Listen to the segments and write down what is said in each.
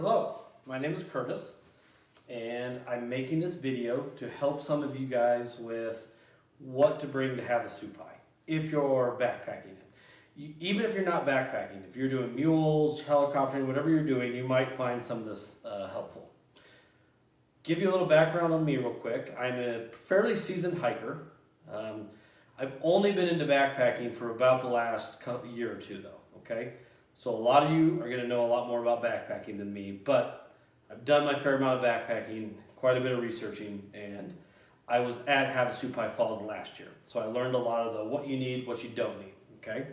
Hello, my name is Curtis, and I'm making this video to help some of you guys with what to bring to Havasupai if you're backpacking. Even if you're not backpacking, if you're doing mules, helicoptering, whatever you're doing, you might find some of this helpful. Give you a little background on me real quick. I'm a fairly seasoned hiker. I've only been into backpacking for about the last year or two though, okay? So a lot of you are gonna know a lot more about backpacking than me, but I've done my fair amount of backpacking, quite a bit of researching, and I was at Havasupai Falls last year. So I learned a lot of the what you need, what you don't need, okay?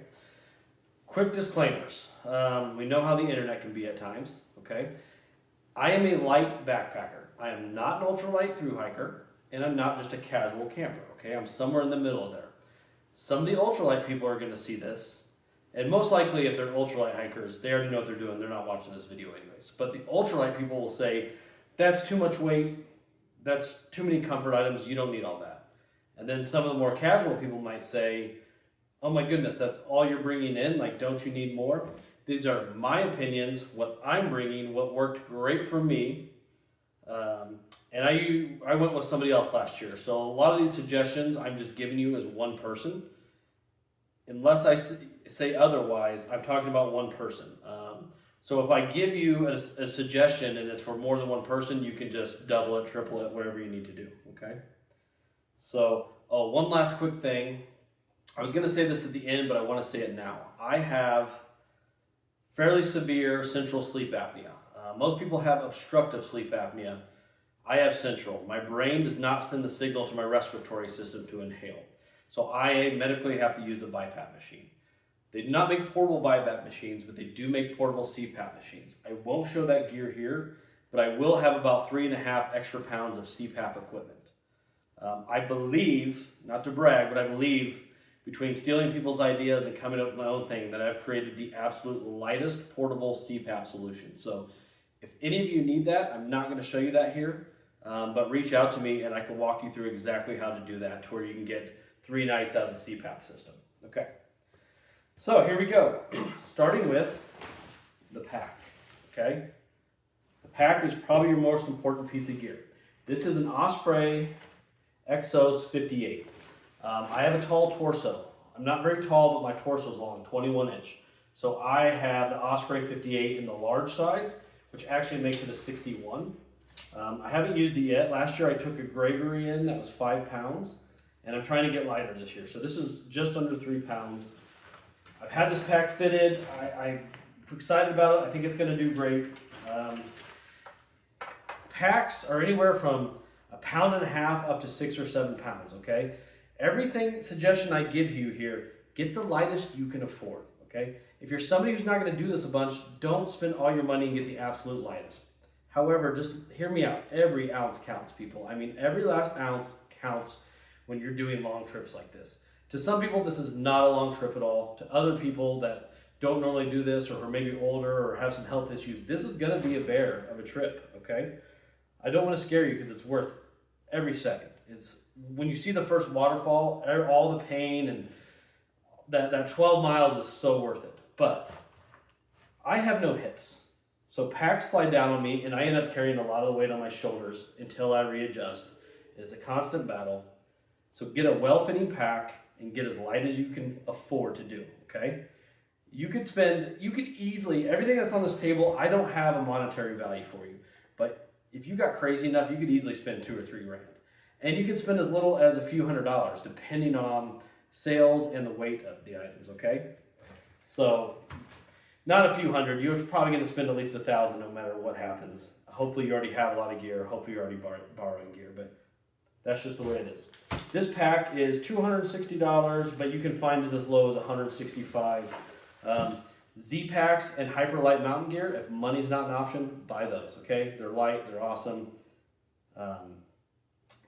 Quick disclaimers. We know how the internet can be at times, okay? I am a light backpacker. I am not an ultralight thru hiker, and I'm not just a casual camper, okay? I'm somewhere in the middle there. Some of the ultralight people are gonna see this, and most likely if they're ultralight hikers, they already know what they're doing. They're not watching this video anyways. But the ultralight people will say, that's too much weight, that's too many comfort items, you don't need all that. And then some of the more casual people might say, oh my goodness, that's all you're bringing in, like don't you need more? These are my opinions, what I'm bringing, what worked great for me. And I went with somebody else last year. So a lot of these suggestions I'm just giving you as one person. Unless I say otherwise, I'm talking about one person. So if I give you a suggestion and it's for more than one person, you can just double it, triple it, whatever you need to do, okay? So, one last quick thing. I was gonna say this at the end, but I wanna say it now. I have fairly severe central sleep apnea. Most people have obstructive sleep apnea. I have central. My brain does not send the signal to my respiratory system to inhale. So I medically have to use a BiPAP machine. They do not make portable BiPAP machines, but they do make portable CPAP machines. I won't show that gear here, but I will have about 3.5 extra pounds of CPAP equipment. I believe, not to brag, but I believe between stealing people's ideas and coming up with my own thing that I've created the absolute lightest portable CPAP solution. So if any of you need that, I'm not going to show you that here, but reach out to me and I can walk you through exactly how to do that to where you can get 3 nights out of the CPAP system. Okay, so here we go. Starting with the pack, okay? The pack is probably your most important piece of gear. This is an Osprey Exos 58. I have a tall torso. I'm not very tall, but my torso is long, 21 inch. So I have the Osprey 58 in the large size, which actually makes it a 61. I haven't used it yet. Last year I took a Gregory in that was 5 pounds. And I'm trying to get lighter this year. So this is just under 3 pounds. I've had this pack fitted. I'm excited about it. I think it's gonna do great. Packs are anywhere from 1.5 pounds up to 6 or 7 pounds, okay? Everything suggestion I give you here, get the lightest you can afford, okay? If you're somebody who's not gonna do this a bunch, don't spend all your money and get the absolute lightest. However, just hear me out. Every ounce counts, people. I mean, every last ounce counts when you're doing long trips like this. To some people, this is not a long trip at all. To other people that don't normally do this or are maybe older or have some health issues, this is gonna be a bear of a trip, okay? I don't wanna scare you because it's worth every second. It's when you see the first waterfall, all the pain and that 12 miles is so worth it. But I have no hips. So packs slide down on me and I end up carrying a lot of the weight on my shoulders until I readjust. It's a constant battle. So get a well-fitting pack and get as light as you can afford to do, okay? You could easily, everything that's on this table, I don't have a monetary value for you, but if you got crazy enough, you could easily spend $2 or $3 grand. And you can spend as little as a few $100s, depending on sales and the weight of the items, okay? So, not a few hundred, you're probably gonna spend at least $1,000 no matter what happens. Hopefully you already have a lot of gear, hopefully you're already borrowing gear, but that's just the way it is. This pack is $260, but you can find it as low as $165. Z-Packs and Hyperlight mountain gear, if money's not an option, buy those, okay? They're light, they're awesome.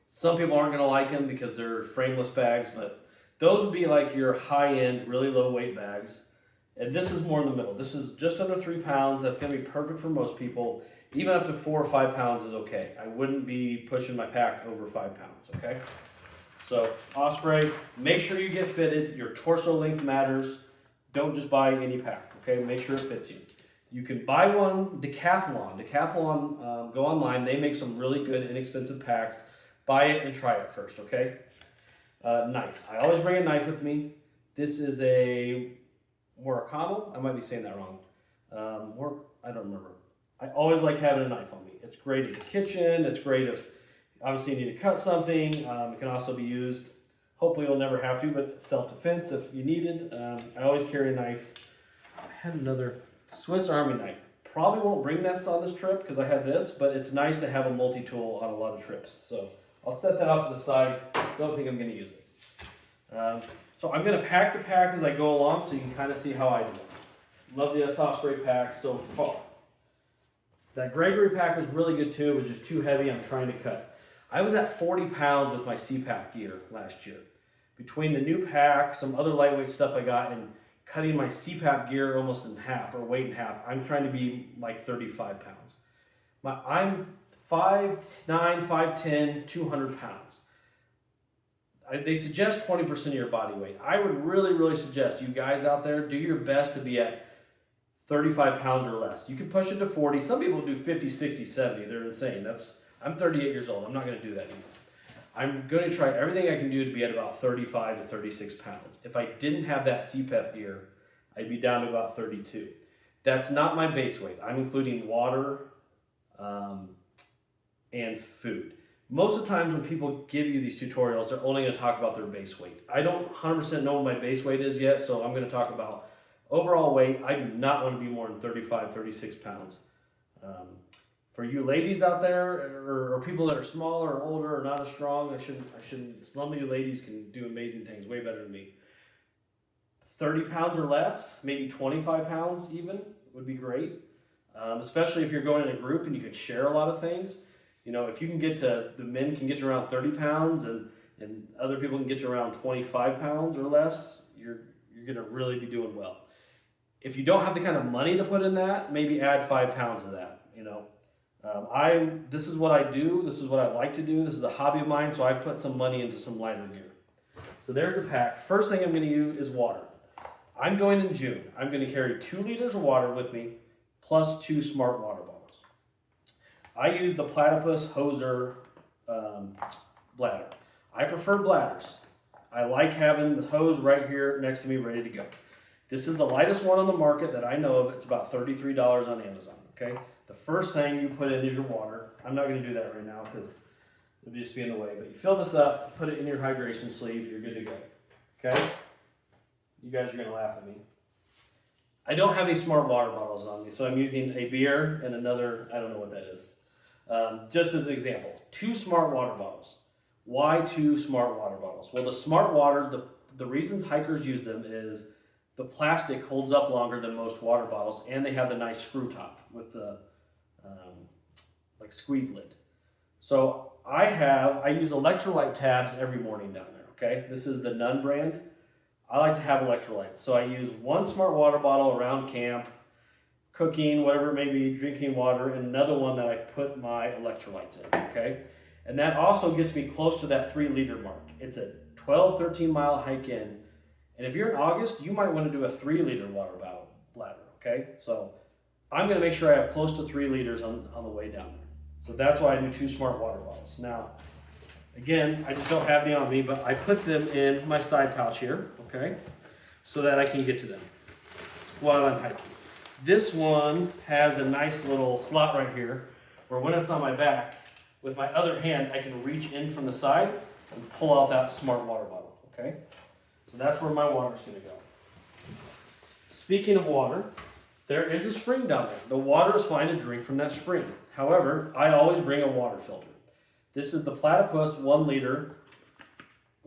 Some people aren't gonna like them because they're frameless bags, but those would be like your high-end, really low weight bags. And this is more in the middle. This is just under 3 pounds. That's gonna be perfect for most people. Even up to 4 or 5 pounds is okay. I wouldn't be pushing my pack over 5 pounds, okay? So Osprey, make sure you get fitted. Your torso length matters. Don't just buy any pack, okay? Make sure it fits you. You can buy one, Decathlon. Go online. They make some really good, inexpensive packs. Buy it and try it first, okay? Knife. I always bring a knife with me. This is a Murakami. I might be saying that wrong. I don't remember. I always like having a knife on me. It's great in the kitchen. It's great if obviously you need to cut something. It can also be used, hopefully you'll never have to, but self-defense if you needed. I always carry a knife. I had another Swiss Army knife. Probably won't bring this on this trip because I have this, but it's nice to have a multi-tool on a lot of trips. So I'll set that off to the side. Don't think I'm going to use it. So I'm going to pack the pack as I go along so you can kind of see how I do it. Love the Havasupai pack so far. That Gregory pack was really good too. It was just too heavy. I'm trying to cut. I was at 40 pounds with my CPAP gear last year. Between the new pack, some other lightweight stuff I got, and cutting my CPAP gear almost in half, or weight in half, I'm trying to be like 35 pounds. I'm 5'9", 5'10", 200 pounds. They suggest 20% of your body weight. I would really suggest you guys out there do your best to be at 35 pounds or less. You can push it to 40. Some people do 50, 60, 70. They're insane. I'm 38 years old. I'm not going to do that anymore. I'm going to try everything I can do to be at about 35 to 36 pounds. If I didn't have that CPAP gear, I'd be down to about 32. That's not my base weight. I'm including water and food. Most of the times when people give you these tutorials, they're only going to talk about their base weight. I don't 100% know what my base weight is yet, so I'm going to talk about overall weight. I do not want to be more than 35, 36 pounds. For you ladies out there, or people that are smaller or older or not as strong, I shouldn't. Some of you ladies can do amazing things, way better than me. 30 pounds or less, maybe 25 pounds even, would be great. Especially if you're going in a group and you can share a lot of things. You know, if you can the men can get to around 30 pounds and other people can get to around 25 pounds or less, you're going to really be doing well. If you don't have the kind of money to put in that, maybe add 5 pounds to that, you know. This is what I do. This is what I like to do. This is a hobby of mine, so I put some money into some lighter gear. So there's the pack. First thing I'm going to use is water. I'm going in June. I'm going to carry 2 liters of water with me, plus 2 smart water bottles. I use the Platypus Hoser bladder. I prefer bladders. I like having the hose right here next to me ready to go. This is the lightest one on the market that I know of. It's about $33 on Amazon, okay? The first thing you put in is your water. I'm not going to do that right now because it'll just be in the way. But you fill this up, put it in your hydration sleeve, you're good to go, okay? You guys are going to laugh at me. I don't have any smart water bottles on me, so I'm using a beer and another, I don't know what that is. Just as an example, 2 smart water bottles. Why 2 smart water bottles? Well, the smart waters, the reasons hikers use them is the plastic holds up longer than most water bottles, and they have the nice screw top with the like squeeze lid. So I use electrolyte tabs every morning down there, okay? This is the Nun brand. I like to have electrolytes. So I use 1 smart water bottle around camp, cooking, whatever it may be, drinking water, and another one that I put my electrolytes in, okay? And that also gets me close to that 3 liter mark. It's a 12, 13 mile hike in. And if you're in August, you might want to do a 3 liter water bladder, okay? So I'm going to make sure I have close to 3 liters on the way down there. So that's why I do 2 smart water bottles. Now, again, I just don't have any on me, but I put them in my side pouch here, okay? So that I can get to them while I'm hiking. This one has a nice little slot right here where when it's on my back, with my other hand, I can reach in from the side and pull out that smart water bottle, okay? So that's where my water's gonna go. Speaking of water, there is a spring down there. The water is fine to drink from that spring. However, I always bring a water filter. This is the Platypus 1 liter.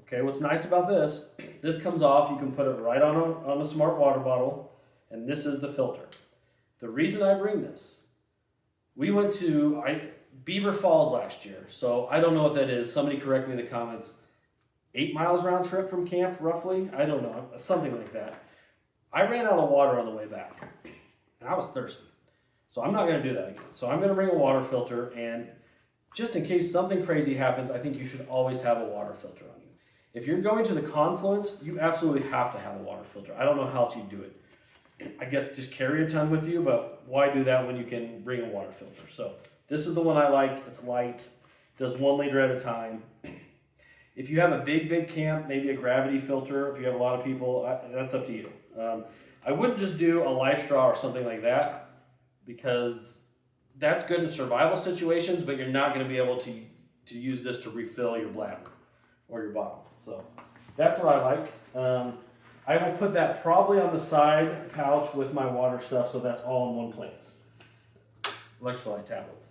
Okay, what's nice about this comes off, you can put it right on a smart water bottle, and this is the filter. The reason I bring this, we went to Beaver Falls last year, so I don't know what that is. Somebody correct me in the comments. 8 miles round trip from camp, roughly? I don't know, something like that. I ran out of water on the way back, and I was thirsty. So I'm not going to do that again. So I'm going to bring a water filter, and just in case something crazy happens, I think you should always have a water filter on you. If you're going to the confluence, you absolutely have to have a water filter. I don't know how else you do it. I guess just carry a ton with you, but why do that when you can bring a water filter? So this is the one I like. It's light, does 1 liter at a time. If you have a big camp, maybe a gravity filter, if you have a lot of people, that's up to you. I wouldn't just do a life straw or something like that, because that's good in survival situations, but you're not going to be able to use this to refill your bladder or your bottle. So that's what I like. I will put that probably on the side pouch with my water stuff, so that's all in one place. Electrolyte tablets.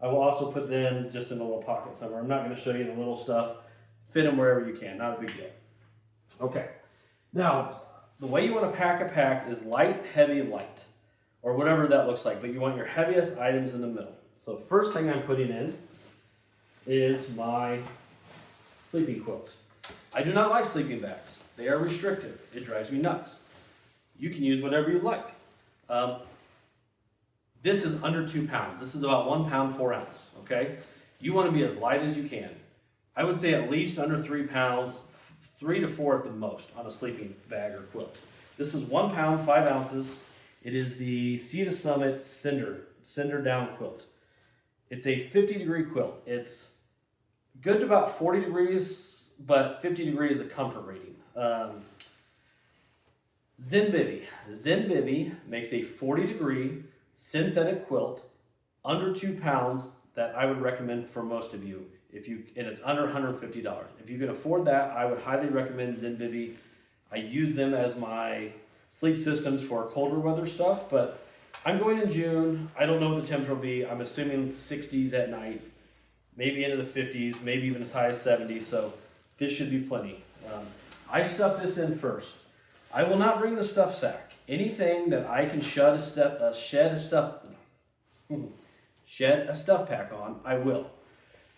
I will also put them just in a little pocket somewhere. I'm not going to show you the little stuff. Fit them wherever you can, not a big deal. Okay, now the way you want to pack a pack is light, heavy, light, or whatever that looks like, but you want your heaviest items in the middle. So first thing I'm putting in is my sleeping quilt. I do not like sleeping bags. They are restrictive. It drives me nuts. You can use whatever you like. This is under 2 pounds. This is about 1 pound, 4 ounce, okay? You want to be as light as you can. I would say at least under 3 pounds, 3 to 4 at the most on a sleeping bag or quilt. This is 1 pound, 5 ounces. It is the Sea to Summit Cinder Down Quilt. It's a 50-degree quilt. It's good to about 40 degrees, but 50 degrees is a comfort rating. Zenbivy makes a 40-degree synthetic quilt under 2 pounds that I would recommend for most of you. And it's under $150. If you can afford that, I would highly recommend Zenbivy. I use them as my sleep systems for colder weather stuff, but I'm going in June. I don't know what the temperature will be. I'm assuming 60s at night, maybe into the 50s, maybe even as high as 70s, so this should be plenty. I stuff this in first. I will not bring the stuff sack. Anything that I can shed a stuff pack on, I will.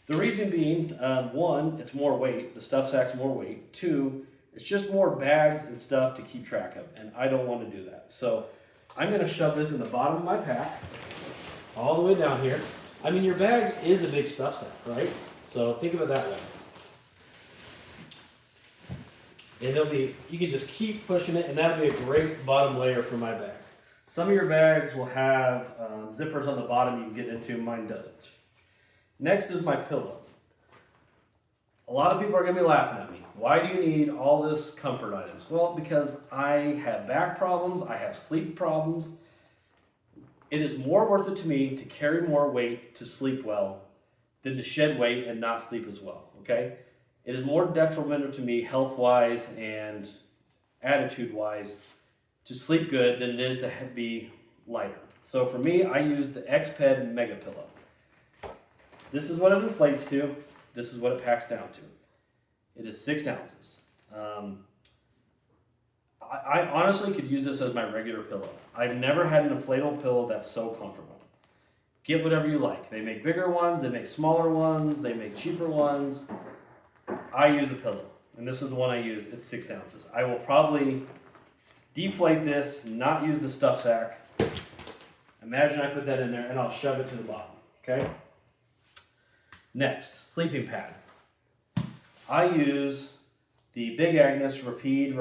The reason being, 1, it's more weight. The stuff sack's more weight. 2, it's just more bags and stuff to keep track of, and I don't want to do that. So I'm going to shove this in the bottom of my pack, all the way down here. I mean, your bag is a big stuff sack, right? So think of it that way. And you can just keep pushing it, and that'll be a great bottom layer for my bag. Some of your bags will have zippers on the bottom you can get into. Mine doesn't. Next is my pillow. A lot of people are going to be laughing at me. Why do you need all this comfort items? Well, because I have back problems, I have sleep problems. It is more worth it to me to carry more weight to sleep well than to shed weight and not sleep as well, okay? It is more detrimental to me health-wise and attitude-wise to sleep good than it is to be lighter. So for me, I use the Xped Mega Pillow. This is what it inflates to. This is what it packs down to. It is 6 ounces. I honestly could use this as my regular pillow. I've never had an inflatable pillow that's so comfortable. Get whatever you like. They make bigger ones, they make smaller ones, they make cheaper ones. I use a pillow, and this is the one I use. It's 6 ounces. I will probably deflate this, not use the stuff sack. Imagine I put that in there, and I'll shove it to the bottom, okay? Next, sleeping pad. I use the Big Agnes Rapide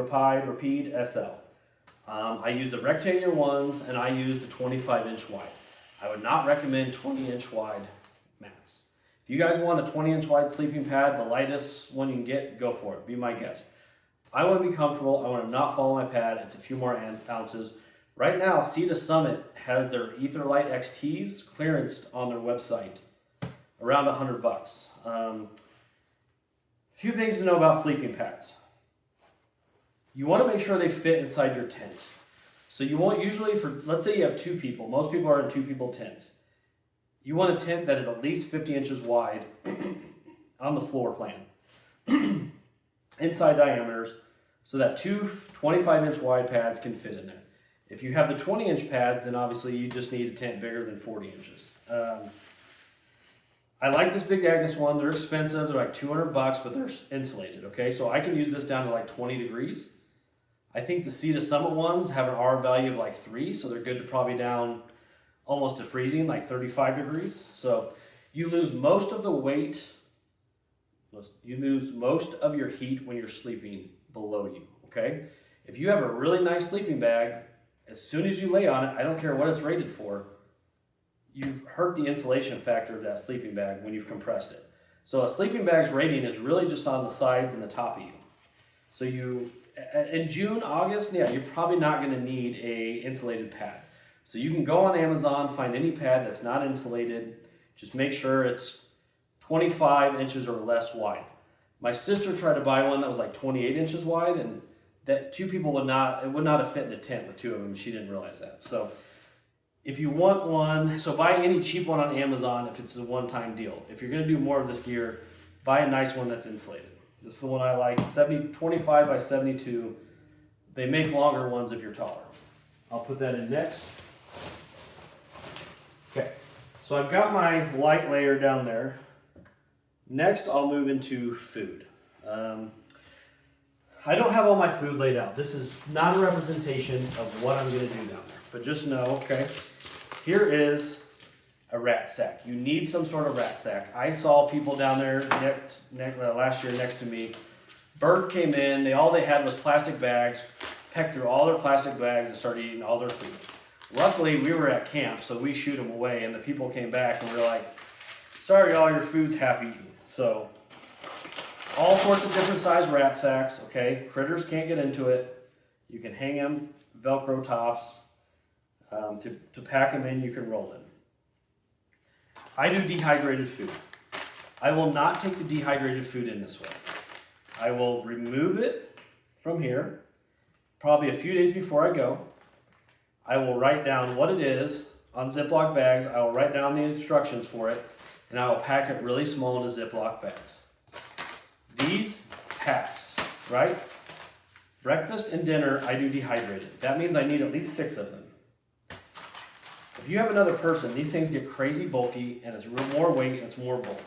SL. I use the rectangular ones, and I use the 25-inch wide. I would not recommend 20-inch wide mats. If you guys want a 20-inch wide sleeping pad, the lightest one you can get, go for it. Be my guest. I want to be comfortable. I want to not follow my pad. It's a few more ounces. Right now, Sea to Summit has their Etherlite XTs clearanced on their website. Around $100. Few things to know about sleeping pads. You want to make sure they fit inside your tent. So you won't usually, let's say you have 2 people. Most people are in 2-people tents. You want a tent that is at least 50 inches wide on the floor plan. Inside diameters, so that 2 25-inch wide pads can fit in there. If you have the 20-inch pads, then obviously you just need a tent bigger than 40 inches. I like this Big Agnes one. They're expensive. They're like $200, but they're insulated, okay? So I can use this down to like 20 degrees. I think the Sea to Summit ones have an R value of like 3, so they're good to probably down almost to freezing, like 35 degrees. So you lose most of the weight, you lose most of your heat when you're sleeping below you, okay? If you have a really nice sleeping bag, As soon as you lay on it, I don't care what it's rated for, you've hurt the insulation factor of that sleeping bag when you've compressed it. So a sleeping bag's rating is really just on the sides and the top of you. So in June, August, yeah, you're probably not going to need a insulated pad. So you can go on Amazon, find any pad that's not insulated. Just make sure it's 25 inches or less wide. My sister tried to buy one that was like 28 inches wide, and that two people would not have fit in the tent with two of them. She didn't realize that. So if you want one, so buy any cheap one on Amazon if it's a one-time deal. If you're going to do more of this gear, buy a nice one that's insulated. This is the one I like, 25 by 72. They make longer ones if you're taller. I'll put that in next. Okay, so I've got my light layer down there. Next, I'll move into food. I don't have all my food laid out. This is not a representation of what I'm going to do down there. But just know, okay, here is a rat sack. You need some sort of rat sack. I saw people down there last year next to me. Bird came in. All they had was plastic bags, pecked through all their plastic bags and started eating all their food. Luckily, we were at camp, so we shooed them away, and the people came back and were like, sorry, all your food's half eaten. So all sorts of different size rat sacks, okay? Critters can't get into it. You can hang them, Velcro tops. To pack them in, you can roll them. I do dehydrated food. I will not take the dehydrated food in this way. I will remove it from here, probably a few days before I go. I will write down what it is on Ziploc bags. I will write down the instructions for it, and I will pack it really small into Ziploc bags. These packs, right? Breakfast and dinner, I do dehydrated. That means I need at least 6 of them. If you have another person, these things get crazy bulky, and it's more weight and it's more bulk.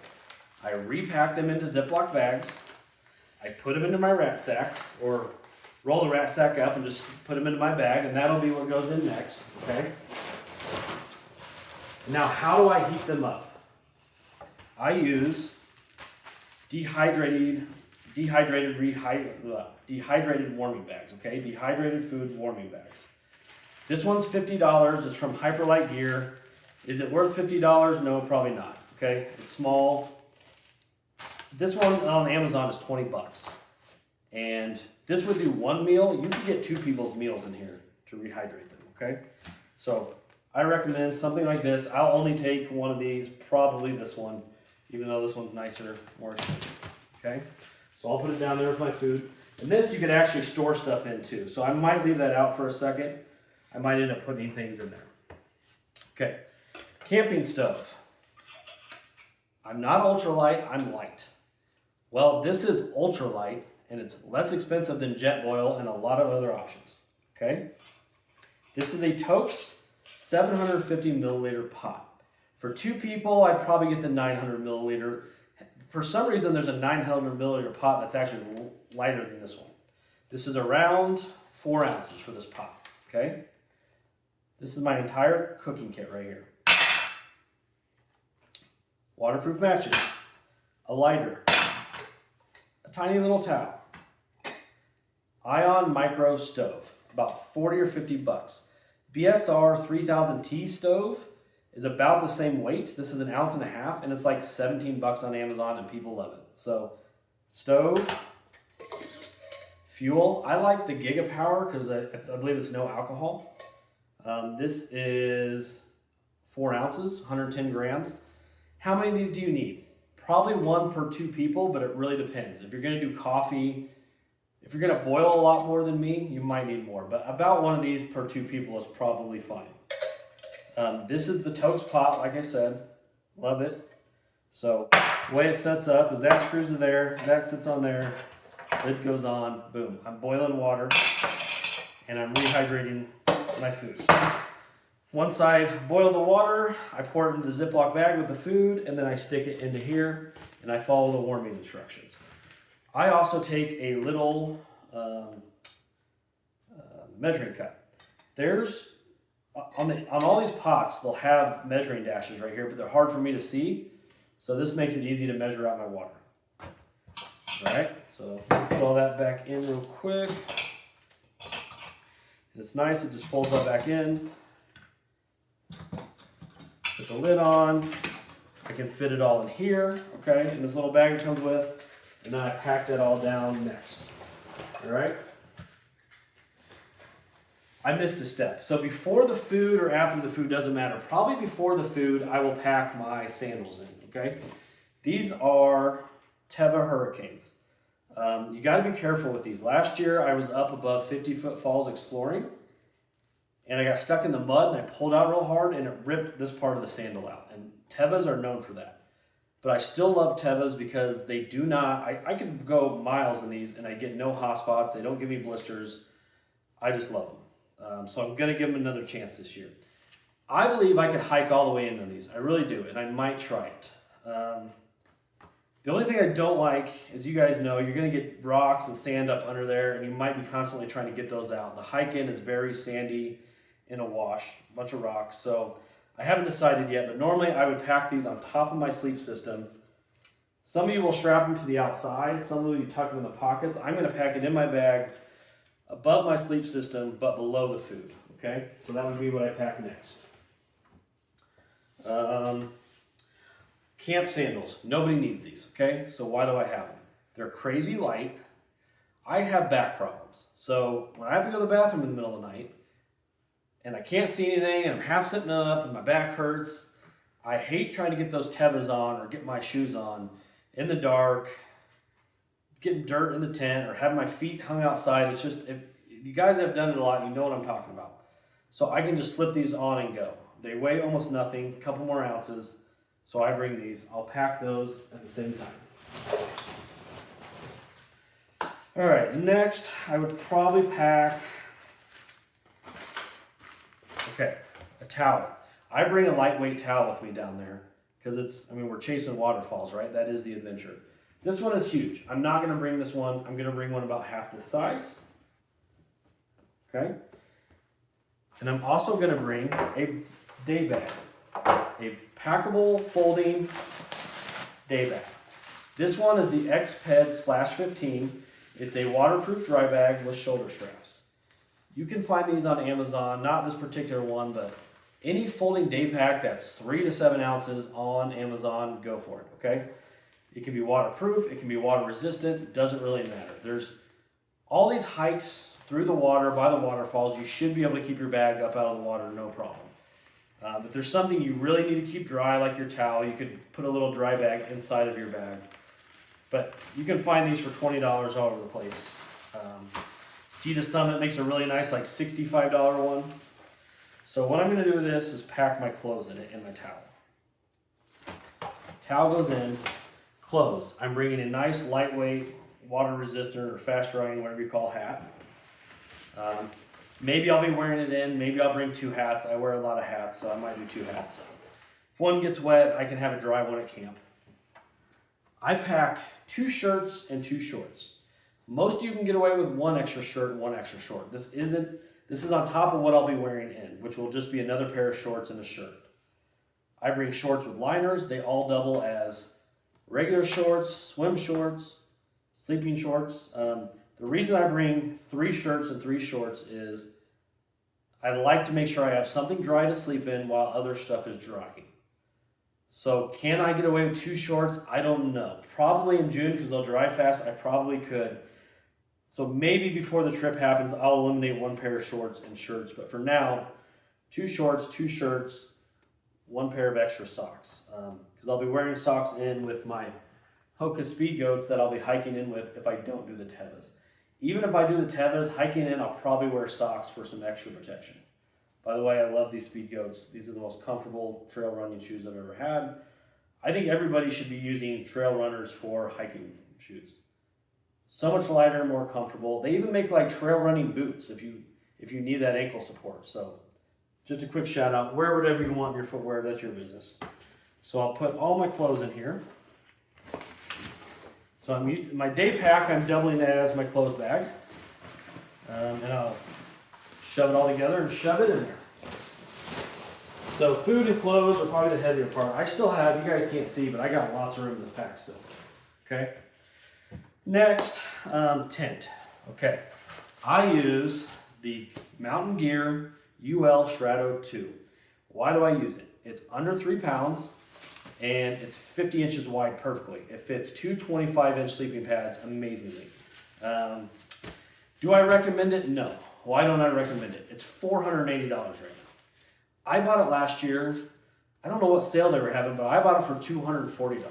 I repack them into Ziploc bags. I put them into my rat sack, or roll the rat sack up and just put them into my bag, and that'll be what goes in next, okay? Now, how do I heat them up? I use dehydrated warming bags, okay? Dehydrated food warming bags. This one's $50. It's from Hyperlight Gear. Is it worth $50? No, probably not, okay? It's small. This one on Amazon is 20 bucks. And this would do one meal. You could get 2 people's meals in here to rehydrate them, okay? So I recommend something like this. I'll only take one of these, probably this one, even though this one's nicer, more expensive, okay? So I'll put it down there with my food. And this you can actually store stuff in too. So I might leave that out for a second. I might end up putting things in there. Okay, camping stove. I'm not ultralight, I'm light. Well, this is ultralight, and it's less expensive than Jetboil and a lot of other options, okay? This is a Toaks 750 milliliter pot. For 2 people, I'd probably get the 900 milliliter. For some reason, there's a 900 milliliter pot that's actually lighter than this one. This is around 4 ounces for this pot, okay? This is my entire cooking kit right here. Waterproof matches, a lighter, a tiny little towel, Ion micro stove, about 40 or 50 bucks. BSR 3000T stove is about the same weight. This is 1.5 ounces, and it's like 17 bucks on Amazon, and people love it. So, stove, fuel. I like the Gigapower because I believe it's no alcohol. This is 4 ounces, 110 grams. How many of these do you need? Probably 1 per 2 people, but it really depends. If you're going to do coffee, if you're going to boil a lot more than me, you might need more. But about 1 of these per 2 people is probably fine. This is the Toaks pot, like I said. Love it. So the way it sets up is that screws to there, that sits on there, lid goes on, boom. I'm boiling water, and I'm rehydrating my food. Once I've boiled the water, I pour it into the Ziploc bag with the food, and then I stick it into here, and I follow the warming instructions. I also take a little measuring cup. There's, on all these pots, they'll have measuring dashes right here, but they're hard for me to see, so this makes it easy to measure out my water. All right, so put all that back in real quick. And it's nice, it just folds up back in. Put the lid on. I can fit it all in here, okay, in this little bag it comes with. And then I pack that all down next, all right? I missed a step. So before the food or after the food, doesn't matter. Probably before the food, I will pack my sandals in, okay? These are Teva Hurricanes. You gotta be careful with these. Last year, I was up above 50-foot falls exploring, and I got stuck in the mud, and I pulled out real hard, and it ripped this part of the sandal out. And Tevas are known for that. But I still love Tevas because they do not, I could go miles in these, and I get no hot spots. They don't give me blisters. I just love them. So I'm going to give them another chance this year. I believe I could hike all the way into these. I really do, and I might try it. The only thing I don't like, as you guys know, you're going to get rocks and sand up under there, and you might be constantly trying to get those out. The hike in is very sandy in a wash, a bunch of rocks. So I haven't decided yet, but normally I would pack these on top of my sleep system. Some of you will strap them to the outside. Some of you tuck them in the pockets. I'm going to pack it in my bag above my sleep system, but below the food, okay? So that would be what I pack next. Camp sandals. Nobody needs these, okay? So why do I have them? They're crazy light. I have back problems. So when I have to go to the bathroom in the middle of the night, and I can't see anything, and I'm half sitting up, and my back hurts, I hate trying to get those Tevas on or get my shoes on in the dark, getting dirt in the tent, or having my feet hung outside. It's just, if you guys have done it a lot, you know what I'm talking about. So I can just slip these on and go. They weigh almost nothing, a couple more ounces. So I bring these. I'll pack those at the same time. All right, next I would probably pack, okay, a towel. I bring a lightweight towel with me down there because it's, I mean, we're chasing waterfalls, right? That is the adventure. This one is huge. I'm not going to bring this one. I'm going to bring one about half this size. Okay? And I'm also going to bring a day bag. A packable folding day bag. This one is the Xped Splash 15. It's a waterproof dry bag with shoulder straps. You can find these on Amazon, not this particular one, but any folding day pack that's 3 to 7 ounces on Amazon, go for it, okay? It can be waterproof, it can be water resistant, it doesn't really matter. There's all these hikes through the water, by the waterfalls, you should be able to keep your bag up out of the water, no problem. If there's something you really need to keep dry, like your towel, you could put a little dry bag inside of your bag. But you can find these for $20 all over the place. Sea to Summit makes a really nice, like $65 one. So what I'm going to do with this is pack my clothes in it and my towel. Towel goes in. Clothes. I'm bringing a nice lightweight, water resistant or fast drying, whatever you call, hat. Maybe I'll be wearing it in. Maybe I'll bring 2 hats. I wear a lot of hats, so I might do 2 hats. If one gets wet, I can have a dry one at camp. I pack 2 shirts and 2 shorts. Most of you can get away with 1 extra shirt and 1 extra short. This is on top of what I'll be wearing in, which will just be another pair of shorts and a shirt. I bring shorts with liners. They all double as regular shorts, swim shorts, sleeping shorts. The reason I bring 3 shirts and 3 shorts is I like to make sure I have something dry to sleep in while other stuff is drying. So can I get away with 2 shorts? I don't know. Probably in June because they'll dry fast. I probably could. So maybe before the trip happens, I'll eliminate 1 pair of shorts and shirts. But for now, 2 shorts, 2 shirts, 1 pair of extra socks. Because I'll be wearing socks in with my Hoka Speed Goats that I'll be hiking in with if I don't do the Tevas. Even if I do the Tevas, hiking in, I'll probably wear socks for some extra protection. By the way, I love these Speed Goats. These are the most comfortable trail running shoes I've ever had. I think everybody should be using trail runners for hiking shoes. So much lighter, more comfortable. They even make like trail running boots if you need that ankle support. So just a quick shout out. Wear whatever you want in your footwear. That's your business. So I'll put all my clothes in here. So my day pack, I'm doubling that as my clothes bag. And I'll shove it all together and shove it in there. So food and clothes are probably the heavier part. I still have, you guys can't see, but I got lots of room in the pack still. Okay. Next, tent. Okay. I use the Mountain Gear UL Strato 2. Why do I use it? It's under 3 pounds and it's 50 inches wide perfectly. It fits 2 25-inch sleeping pads amazingly. Do I recommend it? No. Why don't I recommend it? It's $480 right now. I bought it last year. I don't know what sale they were having, but I bought it for $240.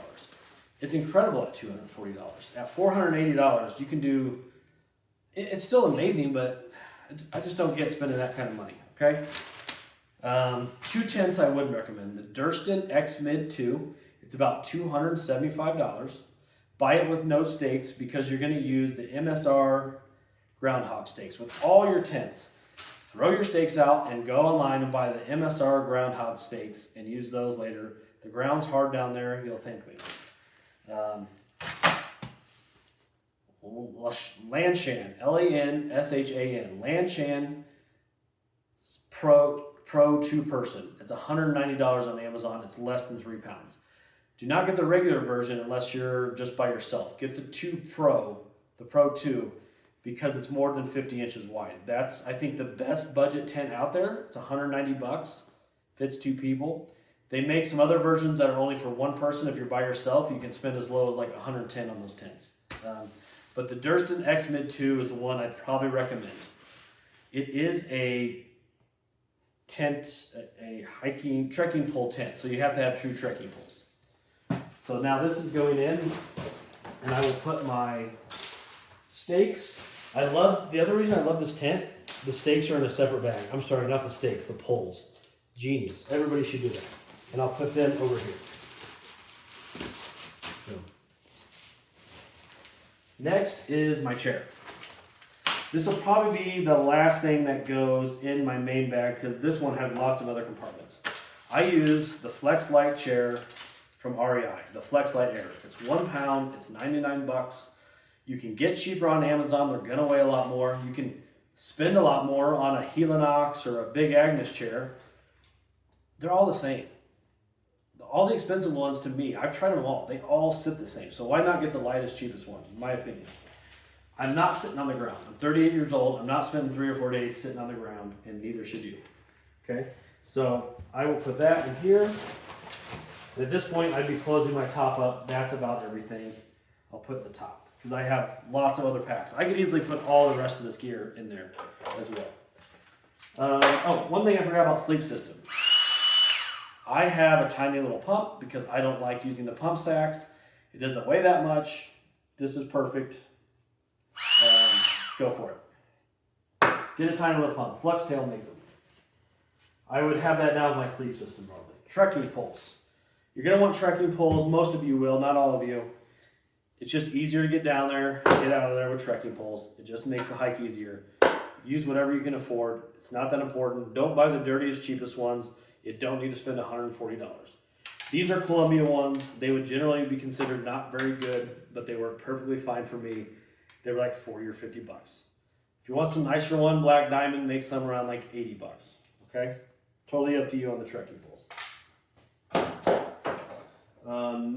It's incredible at $240. At $480, you can do, it's still amazing, but I just don't get spending that kind of money, okay? 2 tents I would recommend. The Durston X Mid 2, it's about $275. Buy it with no stakes because you're gonna use the MSR groundhog stakes with all your tents. Throw your stakes out and go online and buy the MSR groundhog stakes and use those later. The ground's hard down there, you'll thank me. Lanshan, Lanshan, Lanshan Pro 2-person. It's $190 on Amazon. It's less than 3 pounds. Do not get the regular version unless you're just by yourself. Get the 2 Pro, the Pro 2, because it's more than 50 inches wide. That's, I think, the best budget tent out there. It's $190, fits 2 people. They make some other versions that are only for 1 person. If you're by yourself, you can spend as low as like $110 on those tents. But the Durston X Mid 2 is the one I'd probably recommend. It is a tent, a hiking, trekking pole tent. So you have to have 2 trekking poles. So now this is going in, and I will put my stakes. The other reason I love this tent, the stakes are in a separate bag. I'm sorry, not the stakes, the poles. Genius. Everybody should do that. And I'll put them over here. Boom. Next is my chair. This will probably be the last thing that goes in my main bag because this one has lots of other compartments. I use the Flex Light chair from REI, the Flex Light Air. It's 1 pound, it's 99 bucks. You can get cheaper on Amazon, they're gonna weigh a lot more. You can spend a lot more on a Helinox or a Big Agnes chair. They're all the same. All the expensive ones to me, I've tried them all. They all sit the same. So why not get the lightest, cheapest ones, in my opinion. I'm not sitting on the ground. I'm 38 years old. I'm not spending 3 or 4 days sitting on the ground, and neither should you. Okay? So I will put that in here. At this point, I'd be closing my top up. That's about everything I'll put in the top because I have lots of other packs. I could easily put all the rest of this gear in there as well. One thing I forgot about sleep system. I have a tiny little pump because I don't like using the pump sacks. It doesn't weigh that much. This is perfect. Go for it. Get a tiny little pump. Fluxtail makes them. I would have that now with my sleep system probably. Trekking poles. You're going to want trekking poles. Most of you will, not all of you. It's just easier to get down there, get out of there with trekking poles. It just makes the hike easier. Use whatever you can afford. It's not that important. Don't buy the dirtiest, cheapest ones. You don't need to spend $140. These are Columbia ones. They would generally be considered not very good, but they work perfectly fine for me. They were like 40 or 50 bucks. If you want some nicer one, Black Diamond makes some around like 80 bucks. Okay? Totally up to you on the trekking poles.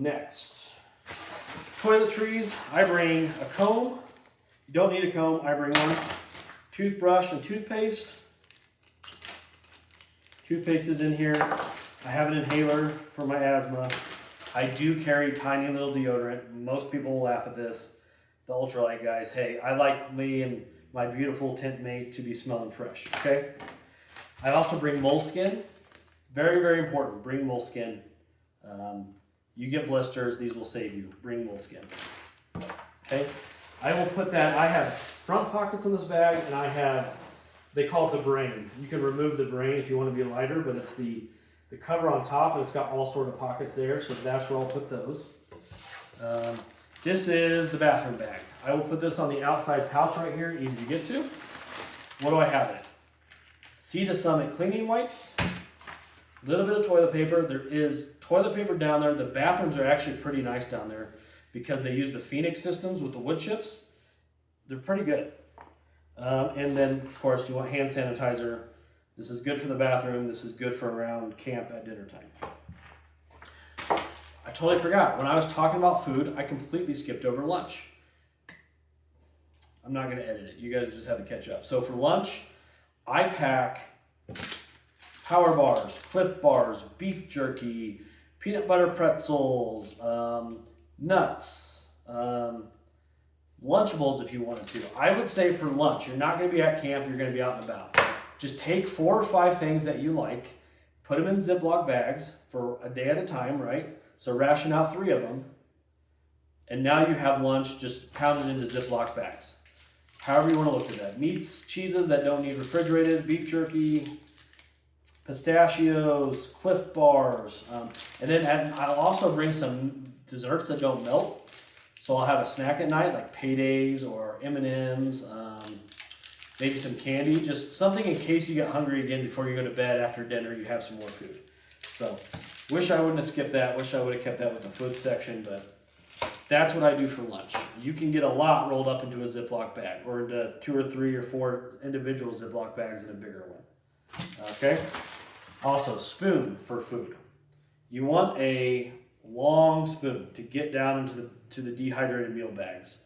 Next. Toiletries. I bring a comb. You don't need a comb. I bring one. Toothbrush and toothpaste. Toothpaste is in here. I have an inhaler for my asthma. I do carry tiny little deodorant. Most people will laugh at this. The ultralight guys, hey, I like me and my beautiful tent mate to be smelling fresh, okay? I also bring moleskin. Very, very important, bring moleskin. You get blisters, these will save you. Bring moleskin, okay? I will put that, I have front pockets in this bag and I have, they call it the brain. You can remove the brain if you want to be lighter, but it's the cover on top and it's got all sort of pockets there, so that's where I'll put those. This is the bathroom bag. I will put this on the outside pouch right here, easy to get to. What do I have in it? Sea to Summit cleaning wipes, a little bit of toilet paper. There is toilet paper down there. The bathrooms are actually pretty nice down there because they use the Phoenix systems with the wood chips. They're pretty good. And then, of course, you want hand sanitizer. This is good for the bathroom. This is good for around camp at dinner time. I totally forgot. When I was talking about food, I completely skipped over lunch. I'm not going to edit it. You guys just have to catch up. So for lunch, I pack Power Bars, Cliff Bars, beef jerky, peanut butter pretzels, nuts, Lunchables if you wanted to. I would say for lunch, you're not going to be at camp, you're going to be out and about. Just take 4 or 5 things that you like, put them in Ziploc bags for a day at a time, right? So ration out 3 of them, and now you have lunch just pounded into Ziploc bags. However you want to look at that. Meats, cheeses that don't need refrigerated, beef jerky, pistachios, Cliff Bars, and then I'll also bring some desserts that don't melt. So I'll have a snack at night, like paydays or M&Ms, maybe some candy, just something in case you get hungry again before you go to bed after dinner, you have some more food. So, wish I wouldn't have skipped that, wish I would have kept that with the food section, but that's what I do for lunch. You can get a lot rolled up into a Ziploc bag, or into 2 or 3 or 4 individual Ziploc bags in a bigger one. Okay? Also, spoon for food. You want a long spoon to get down into the dehydrated meal bags.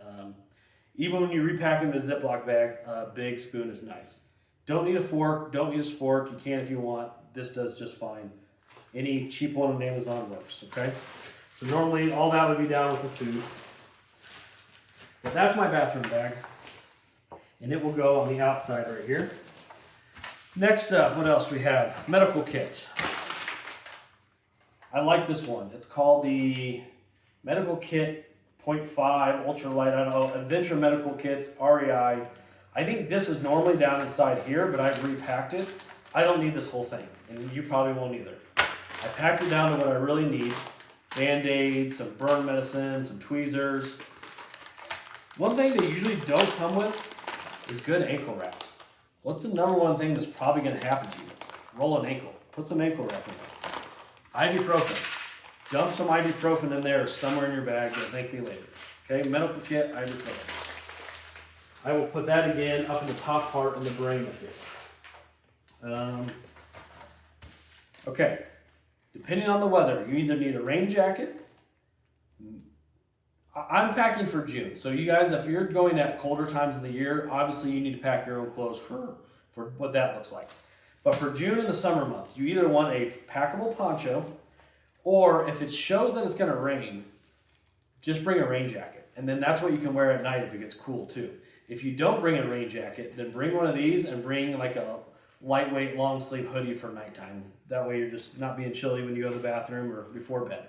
Even when you repack them in Ziploc bags, a big spoon is nice. Don't need a fork, don't need a spork. You can if you want. This does just fine. Any cheap one on Amazon works, okay? So normally all that would be down with the food. But that's my bathroom bag. And it will go on the outside right here. Next up, what else we have? Medical kit. I like this one. It's called the Medical Kit 0.5 Ultralight, I don't know, Adventure Medical Kits, REI. I think this is normally down inside here, but I've repacked it. I don't need this whole thing, and you probably won't either. I packed it down to what I really need. Band-Aids, some burn medicine, some tweezers. One thing they usually don't come with is good ankle wrap. What's the number one thing that's probably going to happen to you? Roll an ankle. Put some ankle wrap in there. Ibuprofen. Dump some ibuprofen in there somewhere in your bag. You'll thank me later. Okay, medical kit, ibuprofen. I will put that again up in the top part in the brain up here. Okay, depending on the weather, you either need a rain jacket. I'm packing for June, so you guys, if you're going at colder times of the year, obviously you need to pack your own clothes for what that looks like. But for June and the summer months, you either want a packable poncho, or if it shows that it's going to rain, just bring a rain jacket. And then that's what you can wear at night if it gets cool too. If you don't bring a rain jacket, then bring one of these and bring like a lightweight long sleeve hoodie for nighttime. That way you're just not being chilly when you go to the bathroom or before bed.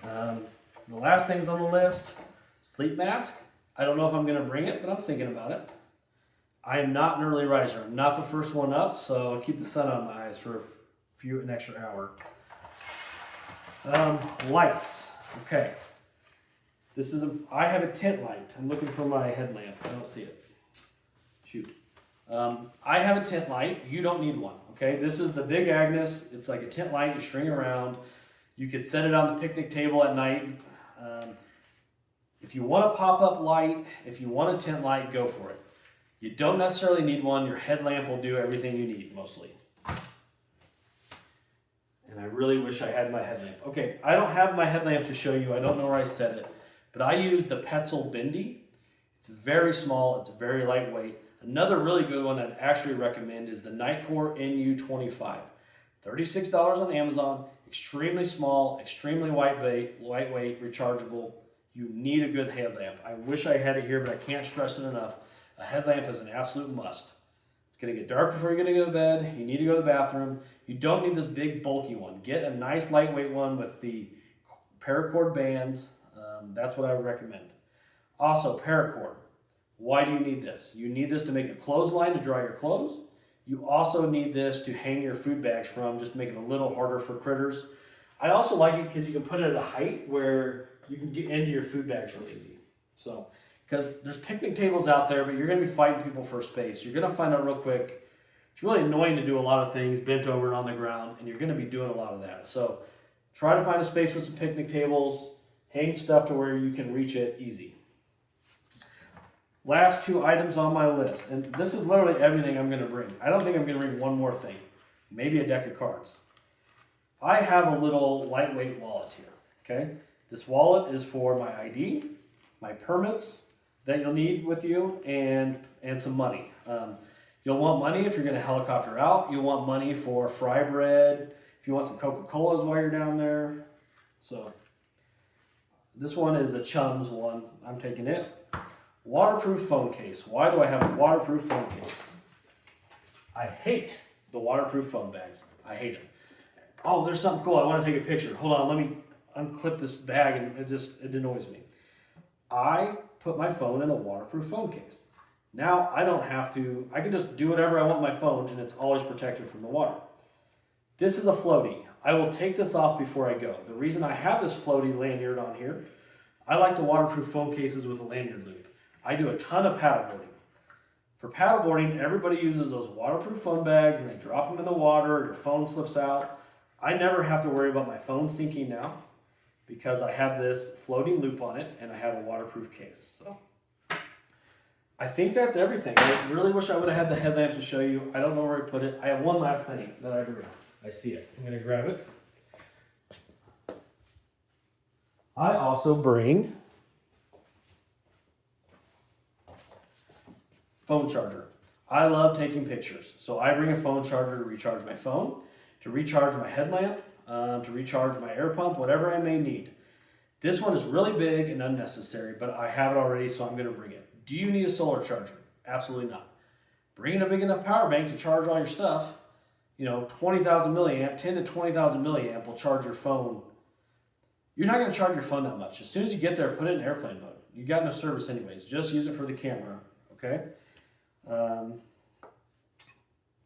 The last things on the list, sleep mask. I don't know if I'm going to bring it, but I'm thinking about it. I am not an early riser. I'm not the first one up, so I'll keep the sun on my eyes for an extra hour. Lights. Okay. I have a tent light. I'm looking for my headlamp. I don't see it. Shoot. I have a tent light. You don't need one. Okay. This is the Big Agnes. It's like a tent light you string around. You could set it on the picnic table at night. If you want a pop-up light, if you want a tent light, go for it. You don't necessarily need one. Your headlamp will do everything you need, mostly. And I really wish I had my headlamp. Okay, I don't have my headlamp to show you. I don't know where I set it. But I use the Petzl Bindi. It's very small. It's very lightweight. Another really good one I'd actually recommend is the Nitecore NU25. $36 on Amazon. Extremely small, extremely lightweight, rechargeable. You need a good headlamp. I wish I had it here, but I can't stress it enough. A headlamp is an absolute must. It's going to get dark before you're going to go to bed. You need to go to the bathroom. You don't need this big bulky one. Get a nice lightweight one with the paracord bands. That's what I would recommend. Also, paracord. Why do you need this? You need this to make a clothesline to dry your clothes. You also need this to hang your food bags from, just to make it a little harder for critters. I also like it because you can put it at a height where you can get into your food bags really easy. So, because there's picnic tables out there, but you're going to be fighting people for space. You're going to find out real quick, it's really annoying to do a lot of things bent over and on the ground, and you're going to be doing a lot of that. So, try to find a space with some picnic tables, hang stuff to where you can reach it easy. Last 2 items on my list, and this is literally everything I'm going to bring. I don't think I'm going to bring one more thing, maybe a deck of cards. I have a little lightweight wallet here, okay? This wallet is for my ID, my permits that you'll need with you, and some money. You'll want money if you're going to helicopter out. You'll want money for fry bread, if you want some Coca-Colas while you're down there. So this one is a Chums one. I'm taking it. Waterproof phone case. Why do I have a waterproof phone case? I hate the waterproof phone bags. I hate them. Oh, there's something cool. I want to take a picture. Hold on, let me unclip this bag, and it annoys me. I put my phone in a waterproof phone case. Now I don't have to, I can just do whatever I want with my phone and it's always protected from the water. This is a floaty. I will take this off before I go. The reason I have this floaty lanyard on here, I like the waterproof phone cases with a lanyard loop. I do a ton of paddleboarding. For paddleboarding, everybody uses those waterproof phone bags and they drop them in the water, your phone slips out. I never have to worry about my phone sinking now because I have this floating loop on it and I have a waterproof case. So I think that's everything. I really wish I would have had the headlamp to show you. I don't know where I put it. I have one last thing that I bring. I see it. I'm going to grab it. I also bring phone charger. I love taking pictures. So I bring a phone charger to recharge my phone, to recharge my headlamp, to recharge my air pump, whatever I may need. This one is really big and unnecessary, but I have it already, so I'm going to bring it. Do you need a solar charger? Absolutely not. Bring a big enough power bank to charge all your stuff. 20,000 milliamp, 10 to 20,000 milliamp will charge your phone. You're not going to charge your phone that much. As soon as you get there, put it in airplane mode. You got no service anyways. Just use it for the camera, okay?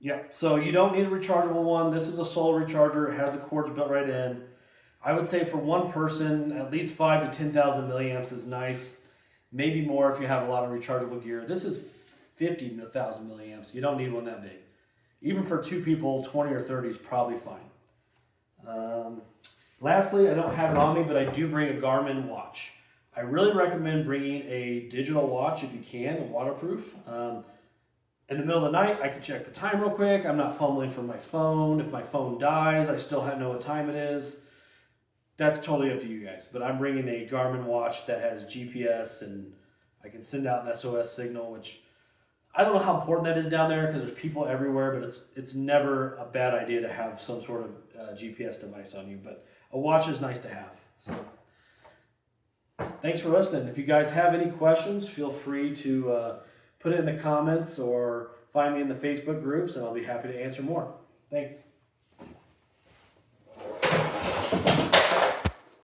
Yeah, so you don't need a rechargeable one. This is a solar recharger. It has the cords built right in. I would say for one person, at least 5 to 10,000 milliamps is nice. Maybe more if you have a lot of rechargeable gear. This is 50,000 milliamps. You don't need one that big. Even for two people, 20 or 30 is probably fine. Lastly, I don't have it on me, but I do bring a Garmin watch. I really recommend bringing a digital watch if you can, waterproof. In the middle of the night, I can check the time real quick. I'm not fumbling for my phone. If my phone dies, I still know what time it is. That's totally up to you guys. But I'm bringing a Garmin watch that has GPS and I can send out an SOS signal, which I don't know how important that is down there because there's people everywhere, but it's never a bad idea to have some sort of GPS device on you. But a watch is nice to have. So thanks for listening. If you guys have any questions, feel free to put it in the comments or find me in the Facebook groups and I'll be happy to answer more. Thanks.